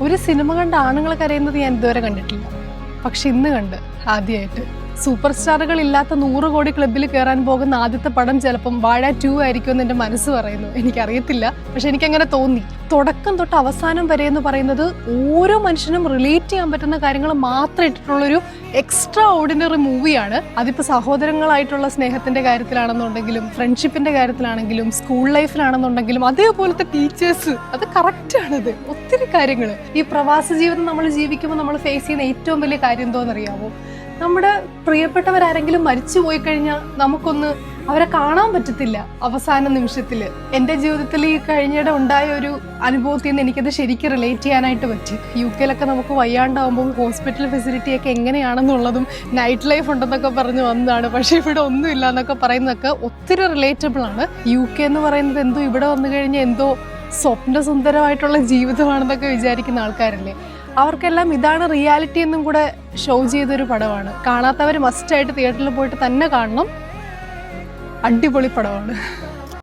ഒരു സിനിമ കണ്ട ആണുങ്ങൾ കരയുന്നത് ഞാൻ ഇതുവരെ കണ്ടിട്ടില്ല. പക്ഷെ ഇന്ന് കണ്ട് ആദ്യമായിട്ട്. സൂപ്പർ സ്റ്റാറുകൾ ഇല്ലാത്ത 100 കോടി ക്ലബ്ബിൽ കയറാൻ പോകുന്ന ആദ്യത്തെ പടം ചിലപ്പം വാഴ 2 ആയിരിക്കും എന്ന് എൻ്റെ മനസ്സ് പറയുന്നു. എനിക്കറിയത്തില്ല, പക്ഷെ എനിക്കങ്ങനെ തോന്നി. തുടക്കം തൊട്ട് അവസാനം വരെ എന്ന് പറയുന്നത് ഓരോ മനുഷ്യനും റിലേറ്റ് ചെയ്യാൻ പറ്റുന്ന കാര്യങ്ങൾ മാത്രം ഇട്ടിട്ടുള്ളൊരു എക്സ്ട്രാ ഓർഡിനറി മൂവിയാണ്. അതിപ്പോൾ സഹോദരങ്ങളായിട്ടുള്ള സ്നേഹത്തിൻ്റെ കാര്യത്തിലാണെന്നുണ്ടെങ്കിലും ഫ്രണ്ട്ഷിപ്പിൻ്റെ കാര്യത്തിലാണെങ്കിലും സ്കൂൾ ലൈഫിലാണെന്നുണ്ടെങ്കിലും അതേപോലത്തെ ടീച്ചേഴ്സ്, അത് കറക്റ്റാണത്. ഒത്തിരി കാര്യങ്ങൾ ഈ പ്രവാസ ജീവിതം നമ്മൾ ജീവിക്കുമ്പോൾ നമ്മൾ ഫേസ് ചെയ്യുന്ന ഏറ്റവും വലിയ കാര്യം എന്തോന്നറിയാമോ? നമ്മുടെ പ്രിയപ്പെട്ടവരാരെങ്കിലും മരിച്ചു പോയി കഴിഞ്ഞാൽ നമുക്കൊന്ന് അവരെ കാണാൻ പറ്റത്തില്ല അവസാന നിമിഷത്തിൽ. എൻ്റെ ജീവിതത്തിൽ ഈ കഴിഞ്ഞിടെ ഉണ്ടായ ഒരു അനുഭവത്തിൽ നിന്ന് എനിക്കത് ശരിക്കും റിലേറ്റ് ചെയ്യാനായിട്ട് പറ്റി. UK നമുക്ക് വയ്യാണ്ടാവുമ്പോൾ ഹോസ്പിറ്റൽ ഫെസിലിറ്റിയൊക്കെ എങ്ങനെയാണെന്നുള്ളതും നൈറ്റ് ലൈഫ് ഉണ്ടെന്നൊക്കെ പറഞ്ഞ് വന്നതാണ്. പക്ഷേ ഇവിടെ ഒന്നുമില്ല എന്നൊക്കെ പറയുന്നതൊക്കെ ഒത്തിരി റിലേറ്റബിൾ ആണ്. UK എന്ന് പറയുന്നത് എന്തോ ഇവിടെ വന്നു കഴിഞ്ഞാൽ എന്തോ സ്വപ്ന സുന്ദരമായിട്ടുള്ള ജീവിതമാണെന്നൊക്കെ വിചാരിക്കുന്ന ആൾക്കാരല്ലേ. അവർക്കെല്ലാം ഇതാണ് റിയാലിറ്റി എന്നും കൂടെ ഷോ ചെയ്തൊരു പടമാണ്. കാണാത്തവർ മസ്റ്റായിട്ട് തിയേറ്ററിൽ പോയിട്ട് തന്നെ കാണണം. അടിപൊളി പടമാണ്.